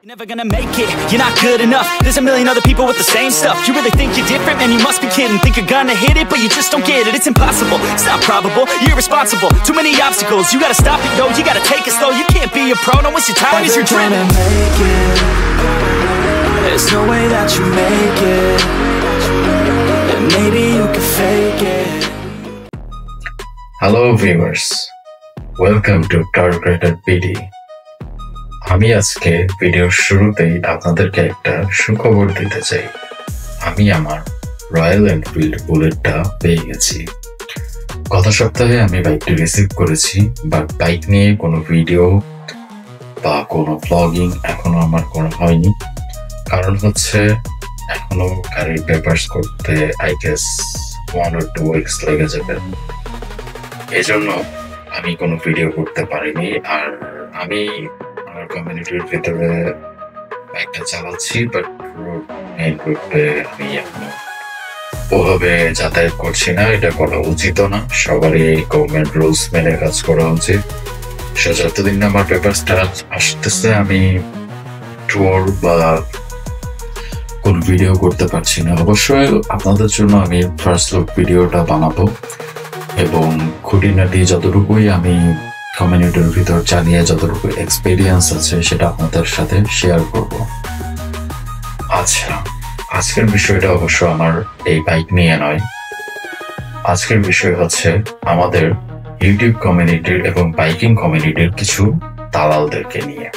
You're never gonna make it, you're not good enough. There's a million other people with the same stuff. You really think you're different? Man, you must be kidding. Think you're gonna hit it, but you just don't get it. It's impossible, it's not probable, you're irresponsible. Too many obstacles, you gotta stop it, yo. You gotta take it slow, you can't be a pro. Don't waste your time as you're dreaming. Make it. There's no way that you make it. And maybe you can fake it. Hello viewers, welcome to Targeted PD. আমি আজকে ভিডিওর শুরুতেই আপনাদেরকে একটা সুখবর দিতে চাই। আমি আমার রয়্যাল এনফিল্ড বুলেটটা পেয়ে গেছি। গত সপ্তাহে আমি বাইকটি রিসিভ করেছি, বাট বাইক নিয়ে কোনো ভিডিও বা কোনো ব্লগিং এখনো আমার করা হয়নি। কারণ হচ্ছে এখনো গাড়ির পেপারস করতে আই গেস 1 or 2 weeks লেগে যাবে। এজন্য আমি কোনো ভিডিও করতে পারিনি। আর আমি আমার কমিউনিটির ভিতরে বাইকটা চালাচ্ছি, বাট মেইন রোডে আমি এখনো ওভাবে যাতায়াত করছি না। এটা করা উচিত না, সবারই গভর্নমেন্ট রুলস মেনে কাজ করা উচিত। যতদিন না আমার পেপারসটা আসতেছে আমি ট্যুর বা কোন ভিডিও করতে পারছি না। অবশ্যই আপনাদের জন্য আমি ফার্স্ট লুক ভিডিওটা বানাবো এবং খুঁটিনাটি যতটুকুই আমি কমিউনিটির ভিতর জানিয়ে যতটুকু এক্সপিরিয়েন্স আছে সেটা আপনাদের সাথে শেয়ার করব। আচ্ছা, আজকের বিষয়টা অবশ্য আমার এই বাইক নিয়ে নয়। আজকের বিষয় হচ্ছে আমাদের ইউটিউব কমিউনিটির এবং বাইকিং কমিউনিটির কিছু দালালদেরকে নিয়ে।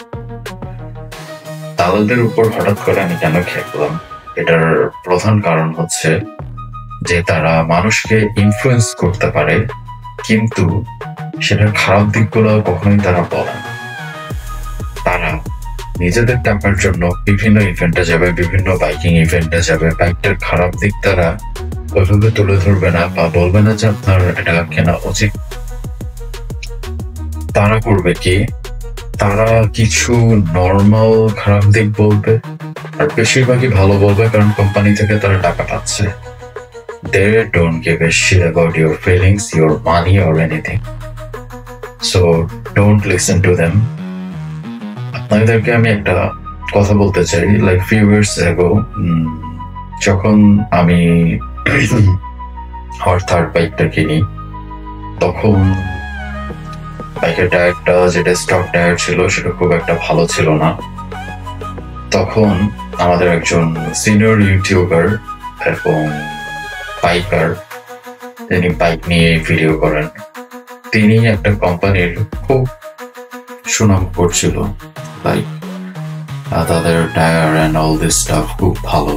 দালালদের উপর হঠাৎ করে আমি কেন খেপলাম, এটার প্রধান কারণ হচ্ছে যে তারা মানুষকে ইনফ্লুয়েন্স করতে পারে, কিন্তু সেটার খারাপ দিকগুলো কখনোই তারা বলে না। তারা নিজেদের টাকার জন্য বিভিন্ন ইভেন্টে যাবে, বিভিন্ন বাইকিং ইভেন্টে যাবে, বাইকটার খারাপ দিক তারা ওইভাবে তুলে ধরবে না বা বলবে না যে আপনার এটা কেনা উচিত। তারা করবে কি, তারা কিছু নর্মাল খারাপ দিক বলবে আর বেশিরভাগই ভালো বলবে, কারণ কোম্পানি থেকে তারা টাকা পাচ্ছে। They don't give a shit about your feelings, your money or anything. So don't listen to them. আপনাদেরকে আমি একটা কথা বলতে চাই, like few years ago যখন আমি আমার থার্ড বাইকটা কিনি, তখন বাইকের টায়ারটা যেটা স্টক টায়ার ছিল সেটা খুব একটা ভালো ছিল না। তখন আমাদের একজন সিনিয়র ইউটিউবার এবং বাইকার, তিনি বাইক নিয়ে ভিডিও করেন, তিনি একটা কোম্পানির খুব সুনাম করছিল, লাইক তাদের tyre and all this staff খুব ভালো।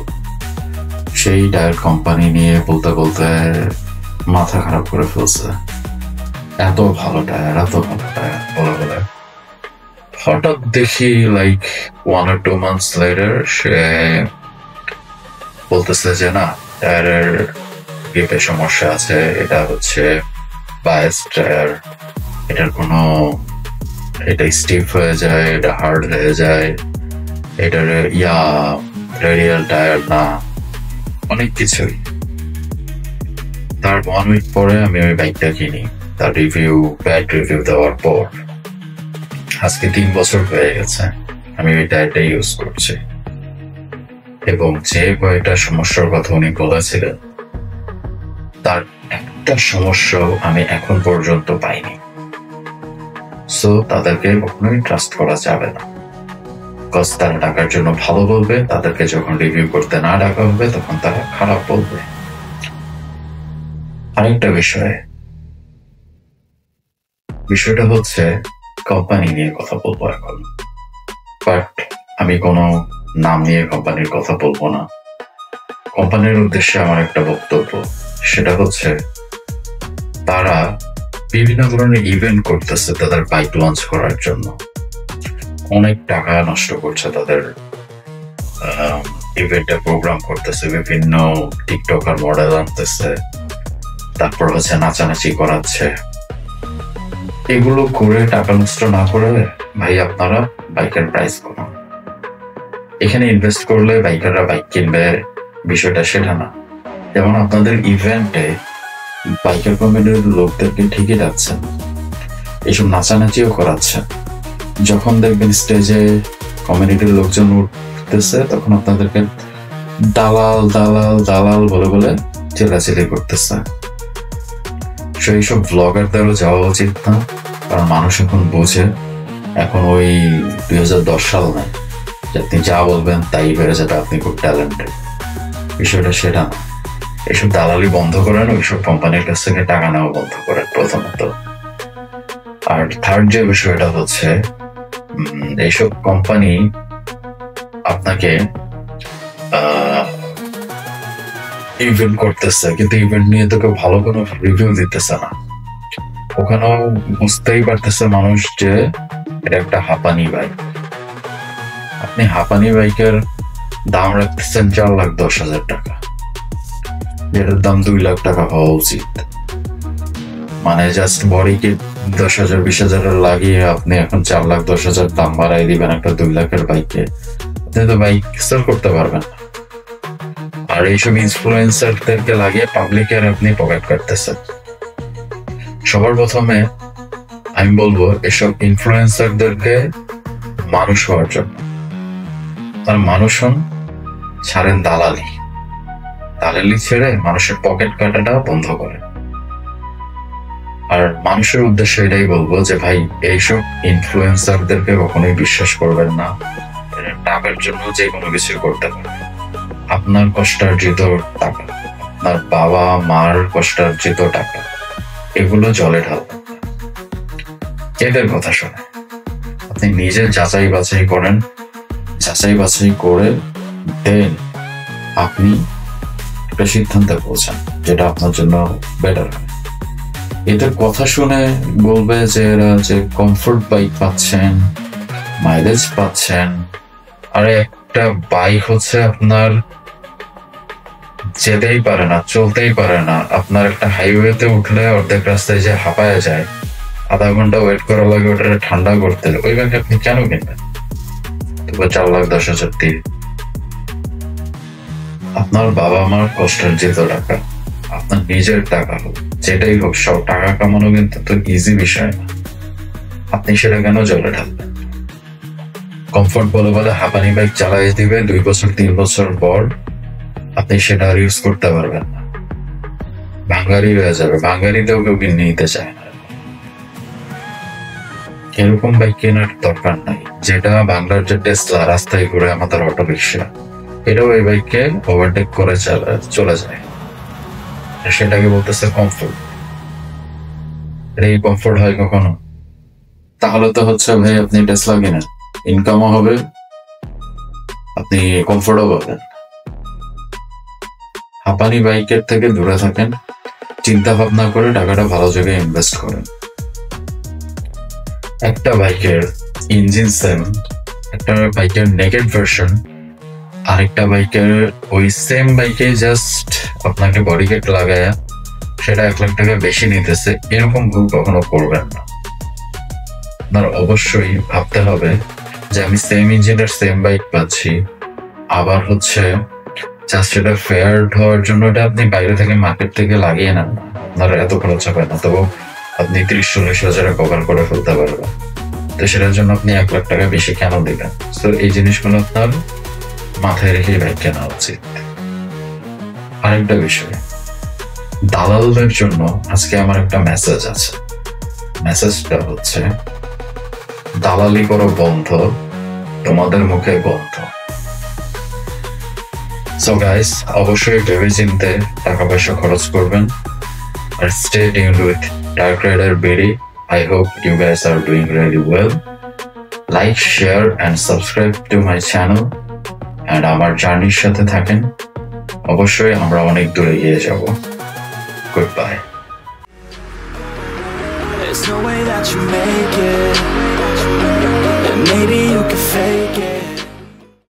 সেই টায়ার কোম্পানি নিয়ে বলতে বলতে মাথা খারাপ করে ফেলছে। এত ভালো টায়ার, এত ভালো টায়ার বলে বলে হঠাৎ দেখি লাইক 1 or 2 months later সে বলতেছে যে না, টায়ারের গ্রিপে সমস্যা আছে, এটা হচ্ছে বায়াস টায়ার, এটার কোনো, এটা স্টিফ হয়ে যায়, এটা হার্ড হয়ে যায়, এটার রেডিয়াল টায়ার না, অনেক কিছুই। তার 1 week পরে আমি ওই বাইকটা কিনি। তার ব্যাড রিভিউ দেওয়ার পর আজকে 3 বছর হয়ে গেছে আমি ওই টায়ারটা ইউজ করছি, এবং যে কয়েকটা সমস্যার কথা উনি বলেছিলেন তার একটা সমস্যাও আমি এখন পর্যন্ত পাইনি। সো তাদেরকে কখনোই ট্রাস্ট করা যাবে না, বিকজ তারা টাকার জন্য ভালো বলবে, তাদেরকে যখন রিভিউ করতে না ডাকা হবে তখন তারা খারাপ বলবে। আরেকটা বিষয়টা হচ্ছে কোম্পানি নিয়ে কথা বলবো এখন, বাট আমি কোনো নাম নিয়ে কোম্পানির কথা বলবো না। কোম্পানির উদ্দেশ্যে আমার একটা বক্তব্য, সেটা হচ্ছে তারা বিভিন্ন ধরনের ইভেন্ট করতেছে তাদের বাইক লঞ্চ করার জন্য, অনেক টাকা নষ্ট করছে তাদের ইভেন্টে প্রোগ্রাম করতেছে, বিভিন্ন টিকটকার মডেল আনতেছে, তারপর হচ্ছে নাচানাচি করাচ্ছে। এগুলো করে টাকা নষ্ট না করে ভাই আপনারা বাইকের প্রাইস কমান। এখানে ইনভেস্ট করলে বাইকাররা বাইক কিনবে, বিষয়টা সেটা না। যেমন আপনাদের ইভেন্টে বাইকার কমিউনিটির লোকদেরকে ঠিকই রাখছেন, এইসব নাচানাচিও করাচ্ছেন। যখন দেখবেন স্টেজে কমিউনিটির লোকজন উঠতেছে, তখন আপনাদেরকে দালাল দালাল দালাল বলে বলে চেল্লাচিল্লি করতেছে। সেই সব ব্লগারদেরও যাওয়া উচিত না, কারণ মানুষ এখন বোঝে, এখন ওই 2010 সাল নয় যে আপনি যা বলবেন তাই হয়ে যাবে, আপনি খুব ট্যালেন্টেড। বিষয়টা সেটা না। এইসব দালালি বন্ধ করেন, ওইসব কোম্পানির কাছ থেকে টাকা নেওয়া বন্ধ করেন প্রথমত। আর থার্ড যে বিষয়টা হচ্ছে, এইসব কোম্পানি আপনাকে ইভেন্ট করতেছে, কিন্তু ইভেন্ট নিয়ে তো কেউ ভালো কোনো রিভিউ দিতেছে না। ওখানেও বুঝতেই পারতেছে মানুষ যে এটা একটা হাঁপানি বাইক। আপনি হাঁপানি বাইকের দাম রাখতেছেন 4,10,000 টাকা, যেটার দাম 2 লাখ টাকা হওয়া উচিত। মানে জাস্ট বডি কিট 10,000-20,000 লাগিয়ে আপনি এখন 4,10,000 দাম বাড়াই দিবেন একটা 2 লাখের বাইকে, আপনি তো বাইক সেল করতে পারবেন না। আর এইসব ইনফ্লুয়েন্সারদেরকে লাগিয়ে পাবলিকের আপনি পকেট কাটতেছেন। সবার প্রথমে আমি বলবো এসব ইনফ্লুয়েন্সারদেরকে মানুষ হওয়ার জন্য, তার মানুষ হন, ছাড়েন দালালি। দালালি ছেড়ে মানুষের পকেট কাটাটা বন্ধ করে। আর মানুষের উদ্দেশ্যে এটাই বলবো যে ভাই, এইসব ইনফ্লুয়েন্সারদেরকে কখনোই বিশ্বাস করবেন না। টাকার জন্য যে কোনো কিছু করতে পারে। আপনার কষ্টার্জিত টাকা, আপনার বাবা মার কষ্টার্জিত টাকা, এগুলো জলে ঢালবেন না এদের কথা শুনে। আপনি নিজে যাচাই বাছাই করেন, যাচাই বাছাই করে দেন আপনি একটা সিদ্ধান্তে পৌঁছান যেটা আপনার জন্য বেটার হয়। এদের কথা শুনে বলবে যে এরা যে কমফোর্ট বাইক পাচ্ছেন, মাইলেজ পাচ্ছেন। আরে একটা বাইক হচ্ছে আপনার যেতেই পারে না, চলতেই পারে না। আপনার একটা হাইওয়েতে উঠলে অর্ধেক রাস্তায় যে হাঁপায় যায়, আধা ঘন্টা ওয়েট করা লাগে ওটা ঠান্ডা করতে, ওই বাইক আপনি কেন কিনবেন? তবে 4,10,000 দিয়ে আপনার বাবা মার কষ্টার্জিত টাকা, আপনার নিজের টাকা হোক, যেটাই হোক, সব টাকা কামানো কিন্তু তো ইজি বিষয় না। আপনি সেটা কেন জলে ঢালবেন? কমফোর্ট বলে বলে হাঁপানি বাইক চালাই দিবে, 2 বছর 3 বছর পর আপনি সেটা আর ইউজ করতে পারবেন না, ভাঙ্গারি হয়ে যাবে। ভাঙ্গারিতেও কেউ কিনে নিতে চায় না। এরকম বাইক কেনার দরকার নাই। যেটা বাংলার যে টেসলা রাস্তায় ঘুরে আমাদের অটো রিক্সা, এটাও এই বাইককে ওভারটেক করে চলে যায়। সেটাকে বলতেছে কমফোর্ট। এই কমফোর্ট হয় কখনো? তাহলে তো হচ্ছে ভাই আপনি টেসলা কিনেন, ইনকামও হবে, আপনি কমফোর্টও পাবেন। হাঁপানি বাইকের থেকে দূরে থাকেন, চিন্তা ভাবনা করে টাকাটা ভালো জায়গায় ইনভেস্ট করেন। একটা বাইকের ইঞ্জিন সেম, একটা বাইকের নেকেড ভার্সন, আরেকটা বাইকের ওই সেম বাইকে জাস্ট আপনাকে বডি কিট লাগায়া সেটা 1 লাখ টাকা বেশি নিতেছে, এরকম ভুল কখনো করবেন না। আপনার অবশ্যই ভাবতে হবে যে আমি সেম ইঞ্জিনের সেম বাইক পাচ্ছি, আবার হচ্ছে জাস্ট এটা ফেয়ার হওয়ার জন্য এটা আপনি বাইরে থেকে মার্কেট থেকে লাগিয়ে নেন না, আপনার এত খরচ হবে না, তবু আপনি 30-40 হাজারে কভার করে ফেলতে পারবেন। তো সেটার জন্য আপনি 1 লাখ টাকা বেশি কেন দিবেন? তো এই জিনিসগুলো আপনার মাথায় রেখে বাইক কেনা উচিত। আরেকটা বিষয়, দালালদের জন্য আজকে আমার একটা মেসেজ আছে। মেসেজটা হচ্ছে, দালালি করো বন্ধ, তোমাদের মুখে বন্ধ। সো গাইস, অবশ্যই ভেবে চিন্তে টাকা পয়সা খরচ করবেন। আর stay tuned with Dark Rider BD. I hope you guys are doing really well. Like, share and subscribe to my channel. And আমার জার্নির সাথে থাকেন, অবশ্যই আমরা অনেক দূরে গিয়ে যাব। Goodbye. There's no way that you make it, and maybe you can fake it.